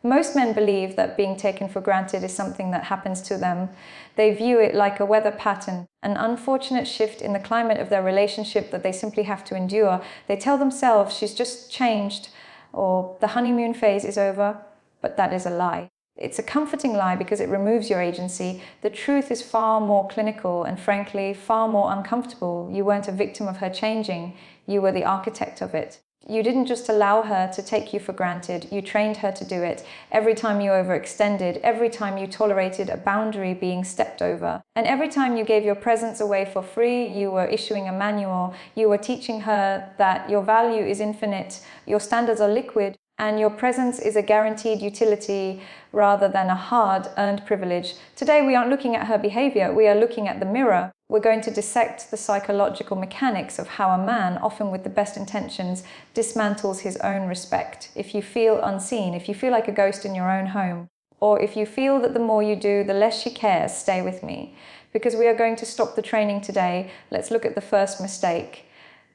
Most men believe that being taken for granted is something that happens to them. They view it like a weather pattern, an unfortunate shift in the climate of their relationship that they simply have to endure. They tell themselves she's just changed, or the honeymoon phase is over, but that is a lie. It's a comforting lie because it removes your agency. The truth is far more clinical and, frankly, far more uncomfortable. You weren't a victim of her changing. You were the architect of it. You didn't just allow her to take you for granted. You trained her to do it. Every time you overextended, every time you tolerated a boundary being stepped over, and every time you gave your presence away for free, you were issuing a manual. You were teaching her that your value is infinite, your standards are liquid, and your presence is a guaranteed utility rather than a hard-earned privilege. Today, we aren't looking at her behavior, we are looking at the mirror. We're going to dissect the psychological mechanics of how a man, often with the best intentions, dismantles his own respect. If you feel unseen, if you feel like a ghost in your own home, or if you feel that the more you do, the less she cares, stay with me. Because we are going to stop the training today. Let's look at the first mistake.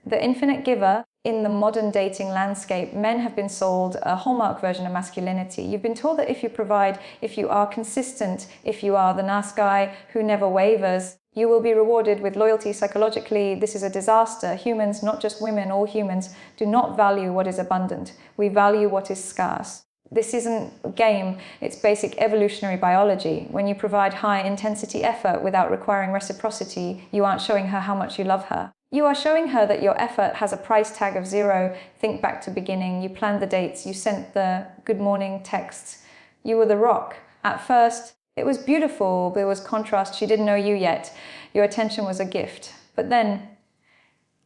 The infinite giver. In the modern dating landscape, men have been sold a hallmark version of masculinity. You've been told that if you provide, if you are consistent, if you are the nice guy who never wavers, you will be rewarded with loyalty. Psychologically, this is a disaster. Humans, not just women, all humans, do not value what is abundant. We value what is scarce. This isn't a game, it's basic evolutionary biology. When you provide high-intensity effort without requiring reciprocity, you aren't showing her how much you love her. You are showing her that your effort has a price tag of 0. Think back to beginning. You planned the dates. You sent the good morning texts. You were the rock. At first, it was beautiful. There was contrast. She didn't know you yet. Your attention was a gift. But then,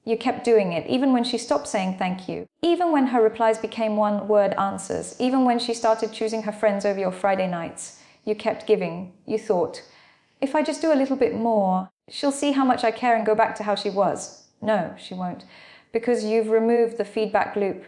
you kept doing it, even when she stopped saying thank you. Even when her replies became one-word answers. Even when she started choosing her friends over your Friday nights. You kept giving. You thought, if I just do a little bit more, she'll see how much I care and go back to how she was. No, she won't. Because you've removed the feedback loop.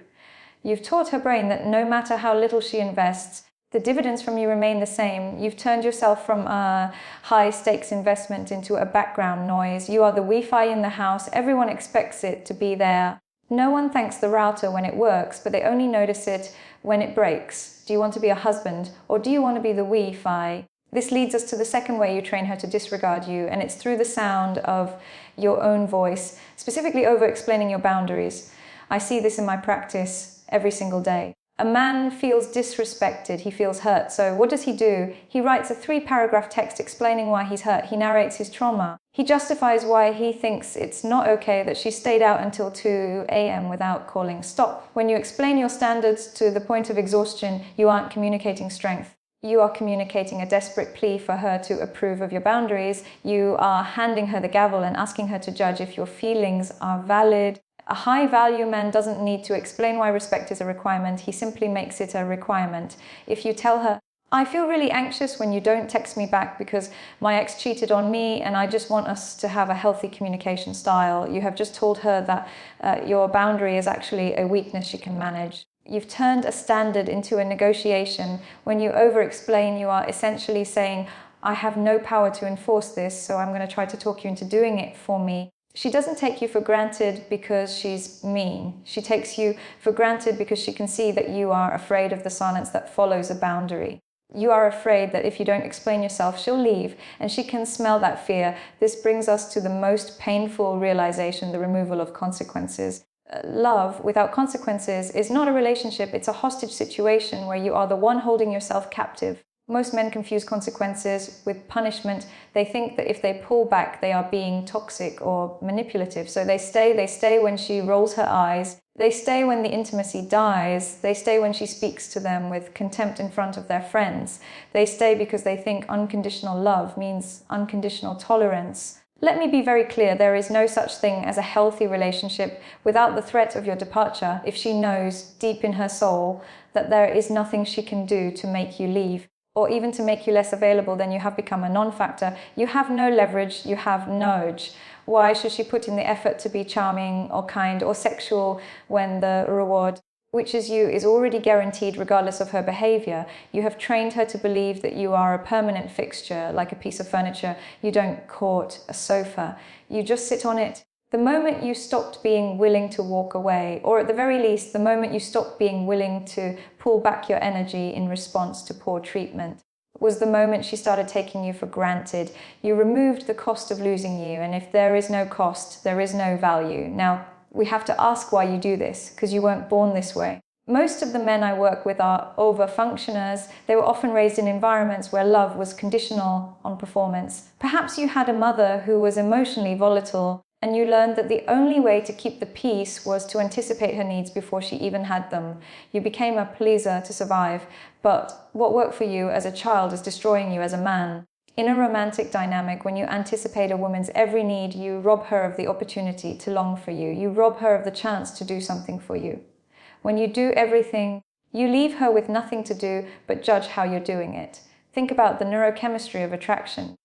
You've taught her brain that no matter how little she invests, the dividends from you remain the same. You've turned yourself from a high-stakes investment into a background noise. You are the Wi-Fi in the house. Everyone expects it to be there. No one thanks the router when it works, but they only notice it when it breaks. Do you want to be a husband, or do you want to be the Wi-Fi? This leads us to the second way you train her to disregard you, and it's through the sound of your own voice, specifically over-explaining your boundaries. I see this in my practice every single day. A man feels disrespected, he feels hurt, so what does he do? He writes a 3-paragraph text explaining why he's hurt. He narrates his trauma. He justifies why he thinks it's not okay that she stayed out until 2 a.m. without calling stop. When you explain your standards to the point of exhaustion, you aren't communicating strength. You are communicating a desperate plea for her to approve of your boundaries. You are handing her the gavel and asking her to judge if your feelings are valid. A high-value man doesn't need to explain why respect is a requirement. He simply makes it a requirement. If you tell her, I feel really anxious when you don't text me back because my ex cheated on me and I just want us to have a healthy communication style. You have just told her that your boundary is actually a weakness she can manage. You've turned a standard into a negotiation. When you over-explain, you are essentially saying, I have no power to enforce this, so I'm going to try to talk you into doing it for me. She doesn't take you for granted because she's mean. She takes you for granted because she can see that you are afraid of the silence that follows a boundary. You are afraid that if you don't explain yourself, she'll leave, and she can smell that fear. This brings us to the most painful realization, the removal of consequences. Love without consequences is not a relationship, it's a hostage situation where you are the one holding yourself captive. Most men confuse consequences with punishment. They think that if they pull back, they are being toxic or manipulative. So they stay when she rolls her eyes. They stay when the intimacy dies. They stay when she speaks to them with contempt in front of their friends. They stay because they think unconditional love means unconditional tolerance. Let me be very clear, there is no such thing as a healthy relationship without the threat of your departure if she knows deep in her soul that there is nothing she can do to make you leave, or even to make you less available. Then you have become a non-factor. You have no leverage, you have no urge. Why should she put in the effort to be charming or kind or sexual when the reward, which is you, is already guaranteed regardless of her behavior? You have trained her to believe that you are a permanent fixture, like a piece of furniture. You don't court a sofa. You just sit on it. The moment you stopped being willing to walk away, or at the very least, the moment you stopped being willing to pull back your energy in response to poor treatment, was the moment she started taking you for granted. You removed the cost of losing you, and if there is no cost, there is no value. Now, we have to ask why you do this, because you weren't born this way. Most of the men I work with are overfunctioners. They were often raised in environments where love was conditional on performance. Perhaps you had a mother who was emotionally volatile, and you learned that the only way to keep the peace was to anticipate her needs before she even had them. You became a pleaser to survive, but what worked for you as a child is destroying you as a man. In a romantic dynamic, when you anticipate a woman's every need, you rob her of the opportunity to long for you. You rob her of the chance to do something for you. When you do everything, you leave her with nothing to do but judge how you're doing it. Think about the neurochemistry of attraction.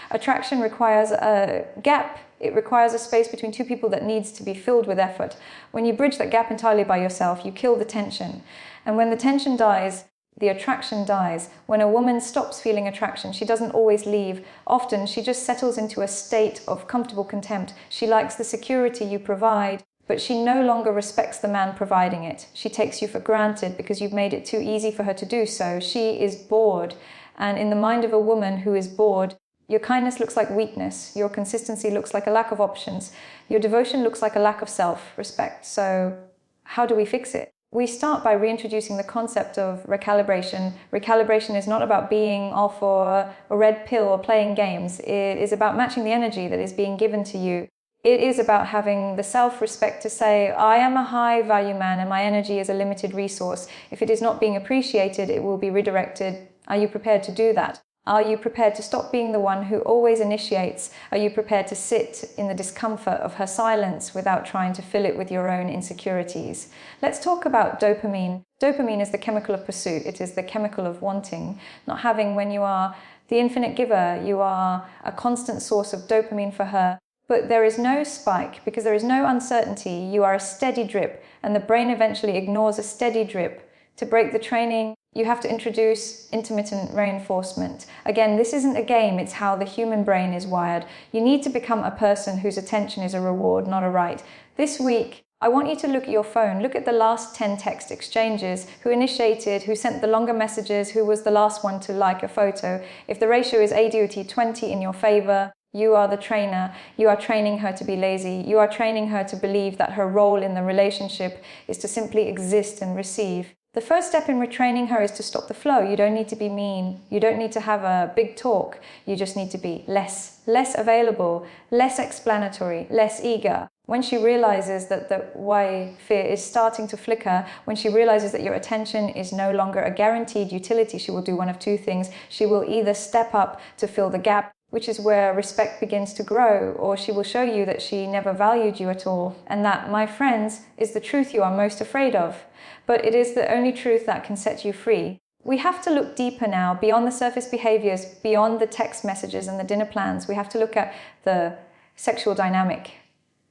Attraction requires a gap. It requires a space between two people that needs to be filled with effort. When you bridge that gap entirely by yourself, you kill the tension. And when the tension dies, the attraction dies. When a woman stops feeling attraction, she doesn't always leave. Often, she just settles into a state of comfortable contempt. She likes the security you provide, but she no longer respects the man providing it. She takes you for granted because you've made it too easy for her to do so. She is bored. And in the mind of a woman who is bored, your kindness looks like weakness. Your consistency looks like a lack of options. Your devotion looks like a lack of self-respect. So how do we fix it? We start by reintroducing the concept of recalibration. Recalibration is not about being all for a red pill or playing games. It is about matching the energy that is being given to you. It is about having the self-respect to say, I am a high-value man and my energy is a limited resource. If it is not being appreciated, it will be redirected. Are you prepared to do that? Are you prepared to stop being the one who always initiates? Are you prepared to sit in the discomfort of her silence without trying to fill it with your own insecurities? Let's talk about dopamine. Dopamine is the chemical of pursuit. It is the chemical of wanting, not having. When you are the infinite giver, you are a constant source of dopamine for her. But there is no spike because there is no uncertainty. You are a steady drip, and the brain eventually ignores a steady drip. To break the training, you have to introduce intermittent reinforcement. Again, this isn't a game, it's how the human brain is wired. You need to become a person whose attention is a reward, not a right. This week, I want you to look at your phone. Look at the last 10 text exchanges. Who initiated, who sent the longer messages, who was the last one to like a photo. If the ratio is ADOT 20 in your favor, you are the trainer. You are training her to be lazy. You are training her to believe that her role in the relationship is to simply exist and receive. The first step in retraining her is to stop the flow. You don't need to be mean. You don't need to have a big talk. You just need to be less available, less explanatory, less eager. When she realizes that the why fear is starting to flicker, when she realizes that your attention is no longer a guaranteed utility, she will do one of two things. She will either step up to fill the gap, which is where respect begins to grow, or she will show you that she never valued you at all. And that, my friends, is the truth you are most afraid of. But it is the only truth that can set you free. We have to look deeper now, beyond the surface behaviors, beyond the text messages and the dinner plans. We have to look at the sexual dynamic,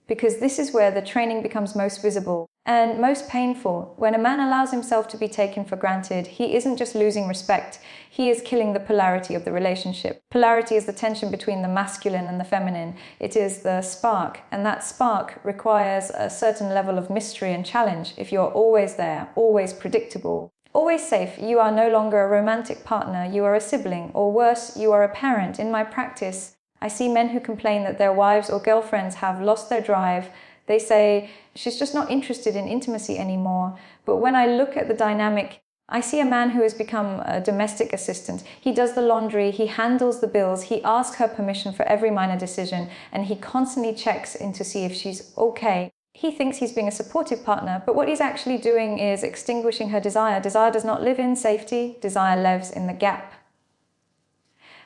because this is where the training becomes most visible and most painful. When a man allows himself to be taken for granted, he isn't just losing respect, he is killing the polarity of the relationship. Polarity is the tension between the masculine and the feminine. It is the spark, and that spark requires a certain level of mystery and challenge. If you're always there, always predictable, always safe, you are no longer a romantic partner, you are a sibling, or worse, you are a parent. In my practice, I see men who complain that their wives or girlfriends have lost their drive. They say, she's just not interested in intimacy anymore. But when I look at the dynamic, I see a man who has become a domestic assistant. He does the laundry, he handles the bills, he asks her permission for every minor decision, and he constantly checks in to see if she's okay. He thinks he's being a supportive partner, but what he's actually doing is extinguishing her desire. Desire does not live in safety, desire lives in the gap.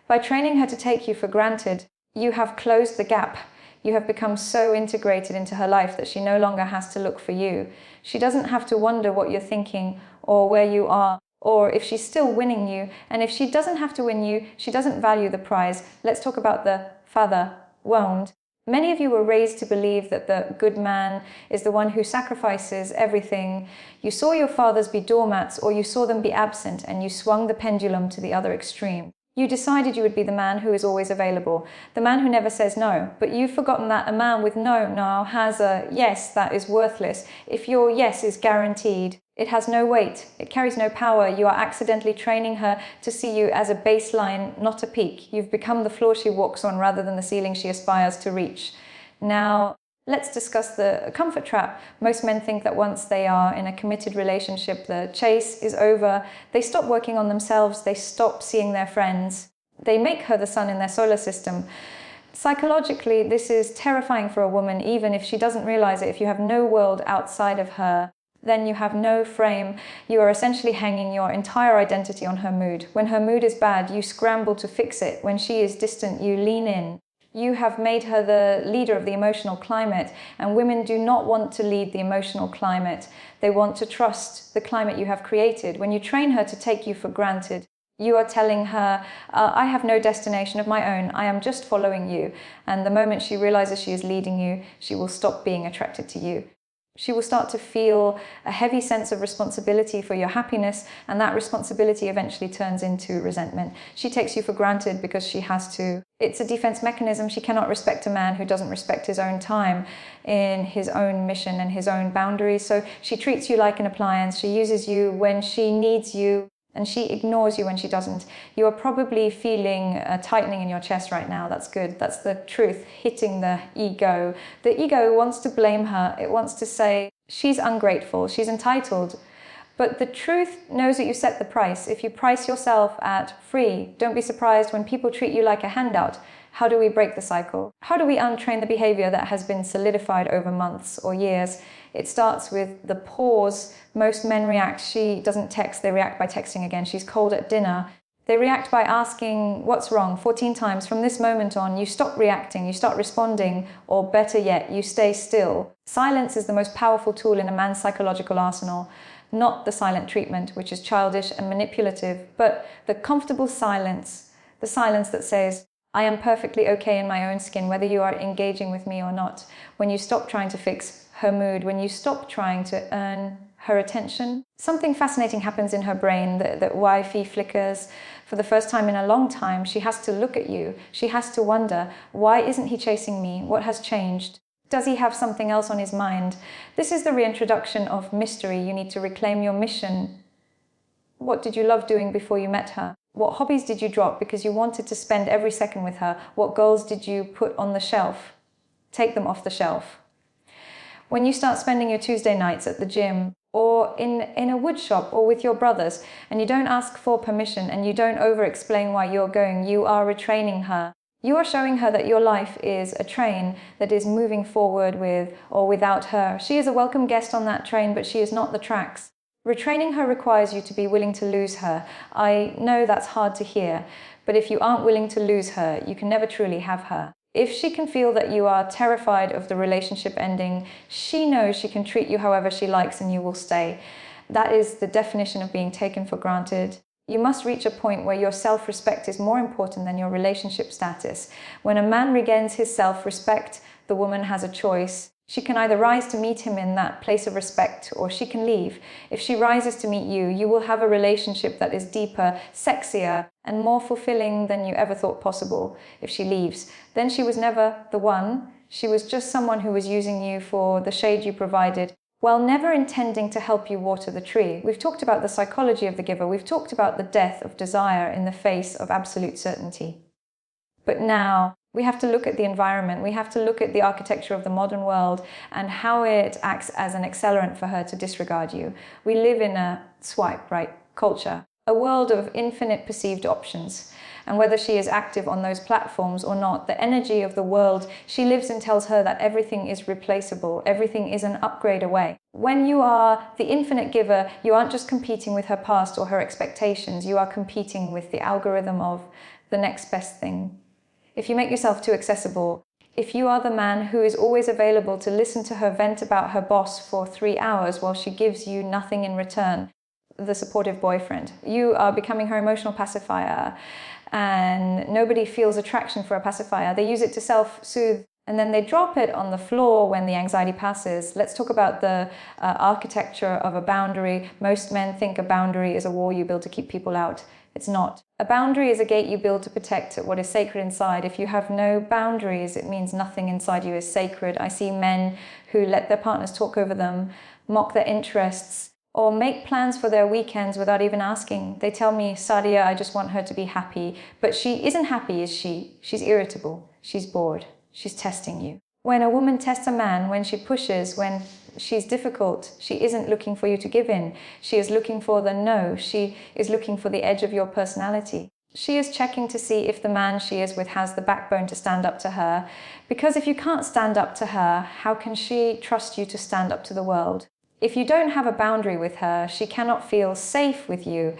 By training her to take you for granted, you have closed the gap. You have become so integrated into her life that she no longer has to look for you. She doesn't have to wonder what you're thinking or where you are or if she's still winning you. And if she doesn't have to win you, she doesn't value the prize. Let's talk about the father wound. Many of you were raised to believe that the good man is the one who sacrifices everything. You saw your fathers be doormats, or you saw them be absent, and you swung the pendulum to the other extreme. You decided you would be the man who is always available, the man who never says no, but you've forgotten that a man with no now has a yes that is worthless. If your yes is guaranteed, it has no weight, it carries no power. You are accidentally training her to see you as a baseline, not a peak. You've become the floor she walks on rather than the ceiling she aspires to reach. Now, let's discuss the comfort trap. Most men think that once they are in a committed relationship, the chase is over. They stop working on themselves. They stop seeing their friends. They make her the sun in their solar system. Psychologically, this is terrifying for a woman, even if she doesn't realize it. If you have no world outside of her, then you have no frame. You are essentially hanging your entire identity on her mood. When her mood is bad, you scramble to fix it. When she is distant, you lean in. You have made her the leader of the emotional climate, and women do not want to lead the emotional climate. They want to trust the climate you have created. When you train her to take you for granted, you are telling her, I have no destination of my own, I am just following you. And the moment she realizes she is leading you, she will stop being attracted to you. She will start to feel a heavy sense of responsibility for your happiness, and that responsibility eventually turns into resentment. She takes you for granted because she has to. It's a defense mechanism. She cannot respect a man who doesn't respect his own time in his own mission and his own boundaries. So she treats you like an appliance. She uses you when she needs you, and she ignores you when she doesn't. You are probably feeling a tightening in your chest right now. That's good. That's the truth hitting the ego. The ego wants to blame her. It wants to say, she's ungrateful, she's entitled. But the truth knows that you set the price. If you price yourself at free, don't be surprised when people treat you like a handout. How do we break the cycle? How do we untrain the behavior that has been solidified over months or years? It starts with the pause. Most men react. She doesn't text, they react by texting again. She's cold at dinner. They react by asking, what's wrong? 14 times. From this moment on, you stop reacting, you start responding, or better yet, you stay still. Silence is the most powerful tool in a man's psychological arsenal. Not the silent treatment, which is childish and manipulative, but the comfortable silence. The silence that says, I am perfectly okay in my own skin, whether you are engaging with me or not. When you stop trying to fix her mood, when you stop trying to earn her attention, something fascinating happens in her brain. That Wi-Fi flickers. For the first time in a long time, she has to look at you. She has to wonder, why isn't he chasing me? What has changed? Does he have something else on his mind? This is the reintroduction of mystery. You need to reclaim your mission. What did you love doing before you met her? What hobbies did you drop because you wanted to spend every second with her? What goals did you put on the shelf? Take them off the shelf. When you start spending your Tuesday nights at the gym or in a wood shop or with your brothers, and you don't ask for permission and you don't over-explain why you're going, you are retraining her. You are showing her that your life is a train that is moving forward with or without her. She is a welcome guest on that train, but she is not the tracks. Retraining her requires you to be willing to lose her. I know that's hard to hear, but if you aren't willing to lose her, you can never truly have her. If she can feel that you are terrified of the relationship ending, she knows she can treat you however she likes and you will stay. That is the definition of being taken for granted. You must reach a point where your self-respect is more important than your relationship status. When a man regains his self-respect, the woman has a choice. She can either rise to meet him in that place of respect, or she can leave. If she rises to meet you, you will have a relationship that is deeper, sexier, and more fulfilling than you ever thought possible. If she leaves, then she was never the one. She was just someone who was using you for the shade you provided, while never intending to help you water the tree. We've talked about the psychology of the giver. We've talked about the death of desire in the face of absolute certainty. But now, we have to look at the environment. We have to look at the architecture of the modern world and how it acts as an accelerant for her to disregard you. We live in a swipe right culture, a world of infinite perceived options. And whether she is active on those platforms or not, the energy of the world she lives in tells her that everything is replaceable, everything is an upgrade away. When you are the infinite giver, you aren't just competing with her past or her expectations, you are competing with the algorithm of the next best thing. If you make yourself too accessible, if you are the man who is always available to listen to her vent about her boss for 3 hours while she gives you nothing in return, the supportive boyfriend, you are becoming her emotional pacifier, and nobody feels attraction for a pacifier. They use it to self-soothe and then they drop it on the floor when the anxiety passes. Let's talk about the architecture of a boundary. Most men think a boundary is a wall you build to keep people out. It's not. A boundary is a gate you build to protect what is sacred inside. If you have no boundaries, it means nothing inside you is sacred. I see men who let their partners talk over them, mock their interests, or make plans for their weekends without even asking. They tell me, Sadia, I just want her to be happy. But she isn't happy, is she? She's irritable. She's bored. She's testing you. When a woman tests a man, when she pushes, when she's difficult, she isn't looking for you to give in. She is looking for the no. She is looking for the edge of your personality. She is checking to see if the man she is with has the backbone to stand up to her. Because if you can't stand up to her, how can she trust you to stand up to the world? If you don't have a boundary with her, she cannot feel safe with you.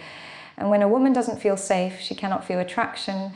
And when a woman doesn't feel safe, she cannot feel attraction.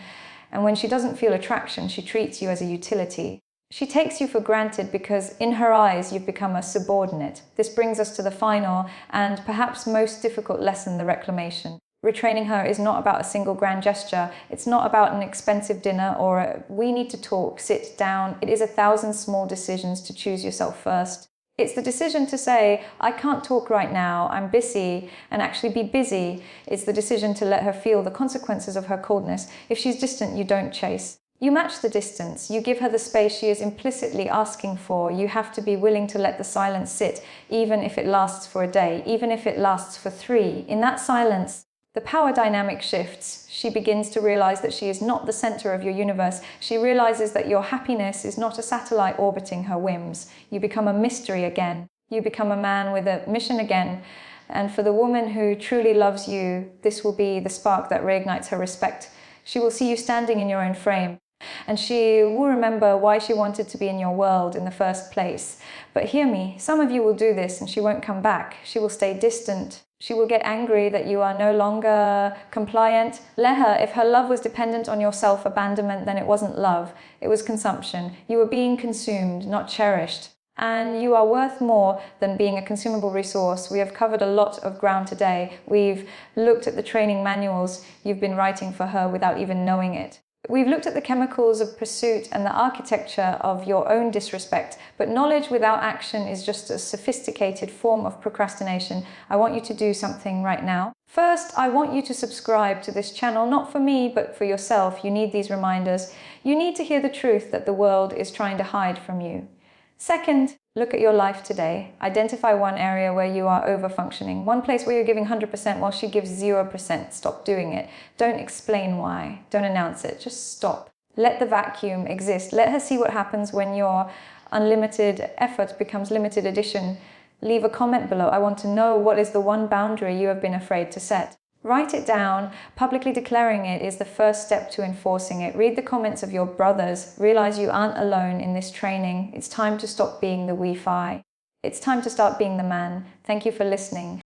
And when she doesn't feel attraction, she treats you as a utility. She takes you for granted because in her eyes, you've become a subordinate. This brings us to the final and perhaps most difficult lesson, the reclamation. Retraining her is not about a single grand gesture. It's not about an expensive dinner or we need to talk, sit down. It is 1,000 small decisions to choose yourself first. It's the decision to say, I can't talk right now, I'm busy, and actually be busy. It's the decision to let her feel the consequences of her coldness. If she's distant, you don't chase. You match the distance. You give her the space she is implicitly asking for. You have to be willing to let the silence sit, even if it lasts for a day, even if it lasts for 3. In that silence, the power dynamic shifts. She begins to realize that she is not the center of your universe. She realizes that your happiness is not a satellite orbiting her whims. You become a mystery again. You become a man with a mission again. And for the woman who truly loves you, this will be the spark that reignites her respect. She will see you standing in your own frame. And she will remember why she wanted to be in your world in the first place. But hear me, some of you will do this and she won't come back. She will stay distant. She will get angry that you are no longer compliant. Let her. If her love was dependent on your self-abandonment, then it wasn't love. It was consumption. You were being consumed, not cherished. And you are worth more than being a consumable resource. We have covered a lot of ground today. We've looked at the training manuals you've been writing for her without even knowing it. We've looked at the chemicals of pursuit and the architecture of your own disrespect, but knowledge without action is just a sophisticated form of procrastination. I want you to do something right now. First, I want you to subscribe to this channel, not for me, but for yourself. You need these reminders. You need to hear the truth that the world is trying to hide from you. Second, look at your life today. Identify one area where you are overfunctioning. One place where you're giving 100% while she gives 0%. Stop doing it. Don't explain why. Don't announce it. Just stop. Let the vacuum exist. Let her see what happens when your unlimited effort becomes limited addition. Leave a comment below. I want to know what is the one boundary you have been afraid to set. Write it down. Publicly declaring it is the first step to enforcing it. Read the comments of your brothers. Realize you aren't alone in this training. It's time to stop being the we-fi. It's time to start being the man. Thank you for listening.